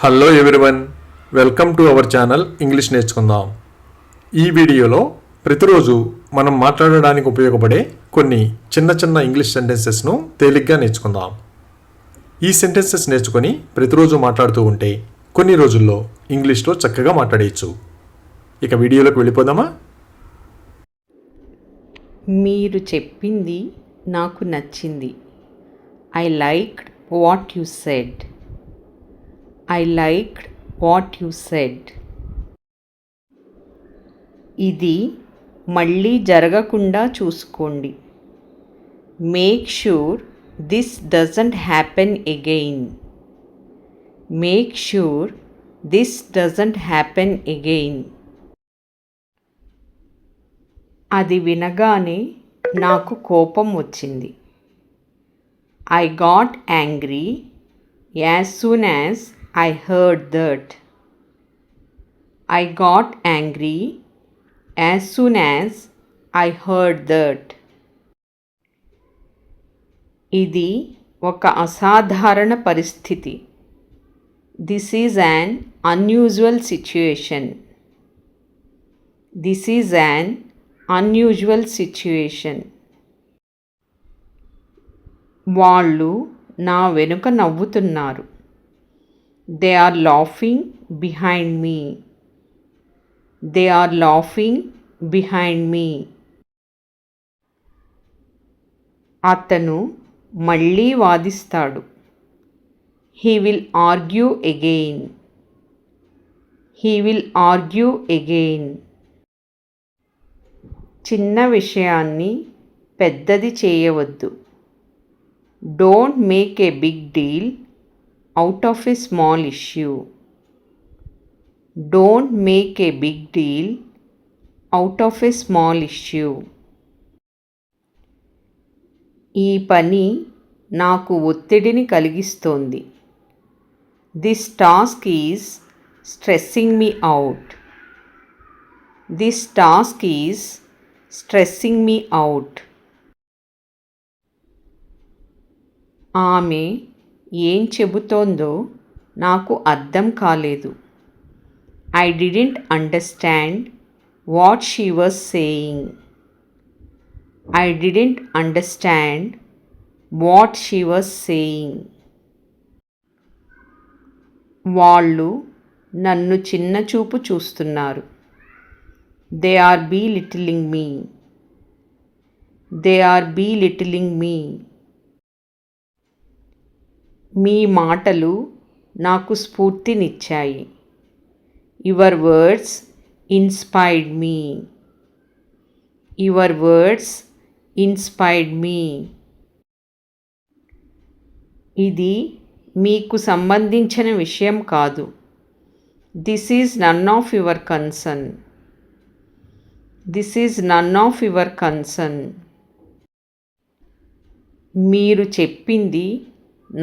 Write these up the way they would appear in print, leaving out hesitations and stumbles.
Hello everyone, welcome to our channel English నేర్చుకుందాం. ఈ వీడియోలో ప్రతిరోజు మనం మాట్లాడడానికి ఉపయోగపడే కొన్ని చిన్న చిన్న ఇంగ్లీష్ సెంటెన్సెస్ను తేలిగ్గా నేర్చుకుందాం. ఈ సెంటెన్సెస్ నేర్చుకొని ప్రతిరోజు మాట్లాడుతూ ఉంటే కొన్ని రోజుల్లో ఇంగ్లీష్లో చక్కగా మాట్లాడేయచ్చు. ఇక వీడియోలోకి వెళ్ళిపోదామా? మీరు చెప్పింది నాకు నచ్చింది. I liked what you said. I liked what you said. ఇది మళ్ళీ జరగకుండా చూసుకోండి. Make sure this doesn't happen again. Make sure this doesn't happen again. అది వినగానే నాకు కోపం వచ్చింది. I got angry as soon as I heard that. I got angry as soon as I heard that. ఇది ఒక అసాధారణ పరిస్థితి. This is an unusual situation. This is an unusual situation. వాళ్ళు నా వెనుక నవ్వుతున్నారు. They are laughing behind me. They are laughing behind me. అతను మళ్ళీ వాదిస్తాడు. He will argue again. He will argue again. చిన్న విషయాన్ని పెద్దది చేయవద్దు. Don't make a big deal out of a small issue. Don't make a big deal out of a small issue. ఈ పని నాకు ఒత్తిడిని కలిగిస్తోంది. This task is stressing me out. This task is stressing me out. ఆమె ఏం చెబుతోందో నాకు అర్థం కాలేదు. I didn't understand what she was saying. I didn't understand what she was saying. వాళ్ళు నన్ను చిన్నచూపు చూస్తున్నారు. They are belittling me. They are belittling me. మీ మాటలు నాకు స్ఫూర్తినిచ్చాయి. Your words inspired me. Your words inspired me. ఇది మీకు సంబంధించిన విషయం కాదు. This is none of your concern. This is none of your concern. మీరు చెప్పింది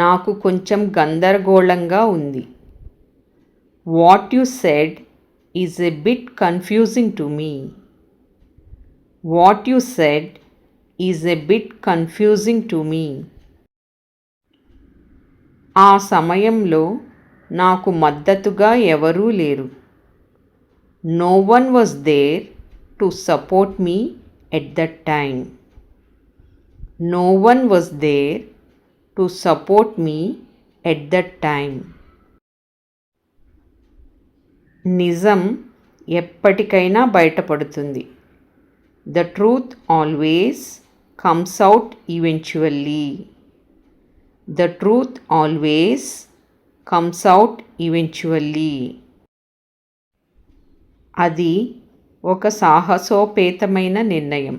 నాకు కొంచెం గందరగోళంగా ఉంది. What you said is a bit confusing to me. What you said is a bit confusing to me. ఆ సమయంలో నాకు మద్దతుగా ఎవరూ లేరు. No one was there to support me at that time. No one was there to support me at that time. నిజం ఎప్పటికైనా బయటపడుతుంది. The truth always comes out eventually. The truth always comes out eventually. అది ఒక సాహసోపేతమైన నిర్ణయం.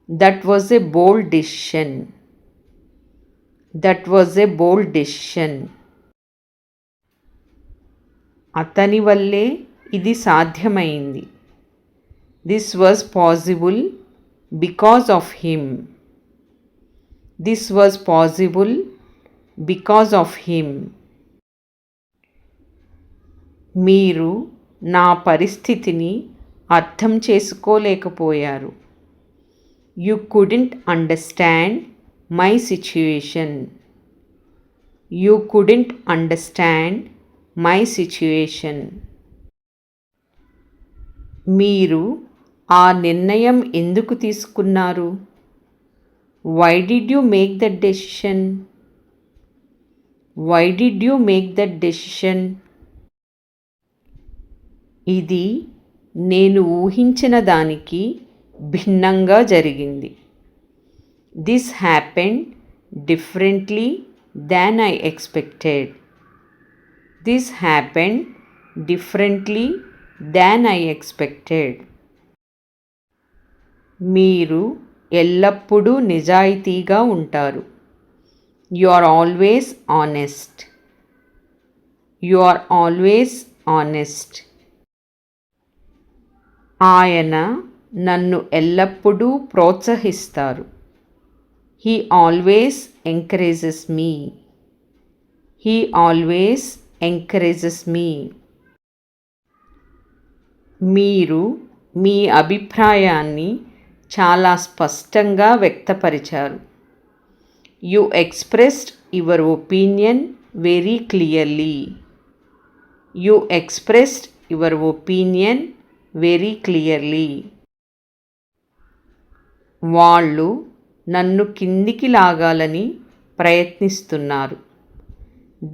That was a bold decision. That was a bold decision. అతని వల్లే ఇది సాధ్యమైంది. This was possible because of him. This was possible because of him. మీరు నా పరిస్థితిని అర్థం చేసుకోలేకపోయారు. You couldn't understand my situation. You couldn't understand my situation. మీరు ఆ నిర్ణయం ఎందుకు తీసుకున్నారు? Why did you make that decision? Why did you make that decision? ఇది నేను ఊహించిన దానికి భిన్నంగా జరిగింది. This happened differently than I expected. This happened differently than I expected. మీరు ఎల్లప్పుడూ నిజాయితీగా ఉంటారు. You are always honest. You are always honest. ఆయన నన్ను ఎల్లప్పుడూ ప్రోత్సహిస్తారు. He always encourages me. He always encourages me. మీరు మీ అభిప్రాయాన్ని చాలా స్పష్టంగా వ్యక్తపరిచారు. You expressed your opinion very clearly. You expressed your opinion very clearly. వాళ్ళు నన్ను కిందికి లాగాలని ప్రయత్నిస్తున్నారు.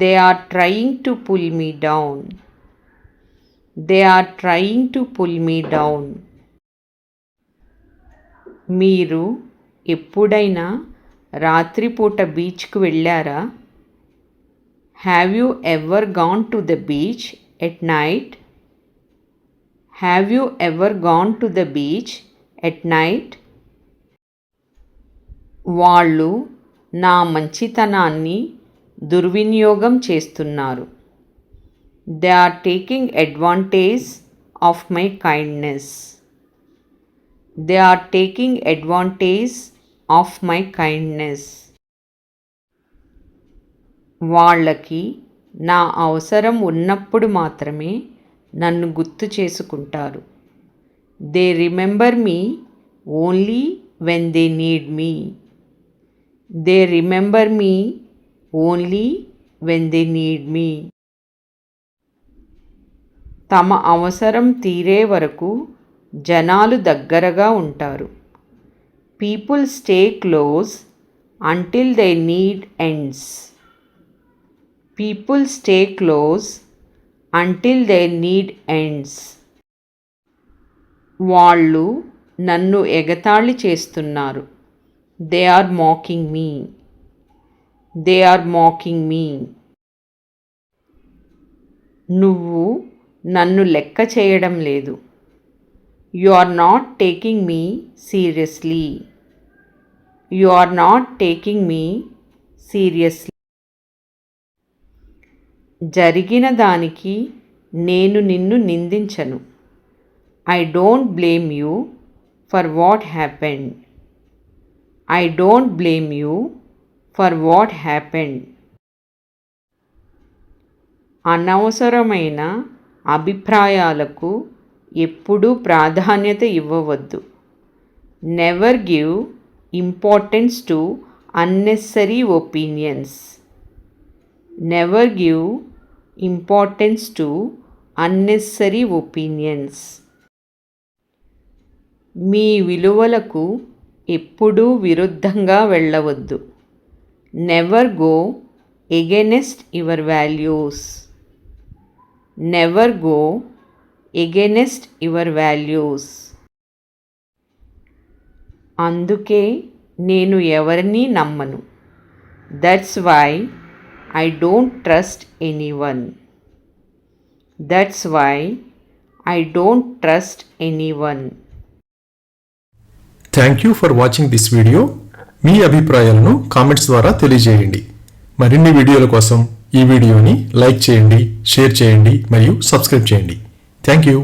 They are trying to pull me down. They are trying to pull me down. మీరు ఎప్పుడైనా రాత్రిపూట బీచ్కు వెళ్ళారా? Have you ever gone to the beach at night? Have you ever gone to the beach at night? వాళ్ళు నా మంచితనాన్ని దుర్వినియోగం చేస్తున్నారు. They are taking advantage of my kindness. They are taking advantage of my kindness. వాళ్ళకి నా అవసరం ఉన్నప్పుడు మాత్రమే నన్ను గుర్తు చేసుకుంటారు. They remember me only when they need me. They remember me only when they need me. తమ అవసరం తీరే వరకు జనాలు దగ్గరగా ఉంటారు. People stay close until their need ends. People stay close until their need ends. వాళ్ళు నన్ను ఎగతాళి చేస్తున్నారు. They are mocking me. They are mocking me. నువ్వు నన్ను లెక్క చేయడం లేదు. You are not taking me seriously. You are not taking me seriously. జరిగిన దానికి నేను నిన్ను నిందించను. I don't blame you for what happened. I don't blame you for what happened. అనవసరమైన అభిప్రాయాలకు ఎప్పుడూ ప్రాధాన్యత ఇవ్వవద్దు. Never give importance to unnecessary opinions. Never give importance to unnecessary opinions. మీ విలువలకు ఎప్పుడూ విరుద్ధంగా వెళ్ళవద్దు. Never go against your values. Never go against your values. అందుకే నేను ఎవరినీ నమ్మను. That's why I don't trust anyone. That's why I don't trust anyone. Thank you for watching this video. మీ అభిప్రాయాలను comments ద్వారా తెలియజేయండి. మరిన్ని వీడియోల కోసం ఈ వీడియోని లైక్ చేయండి, షేర్ చేయండి మరియు సబ్స్క్రైబ్ చేయండి. Thank you.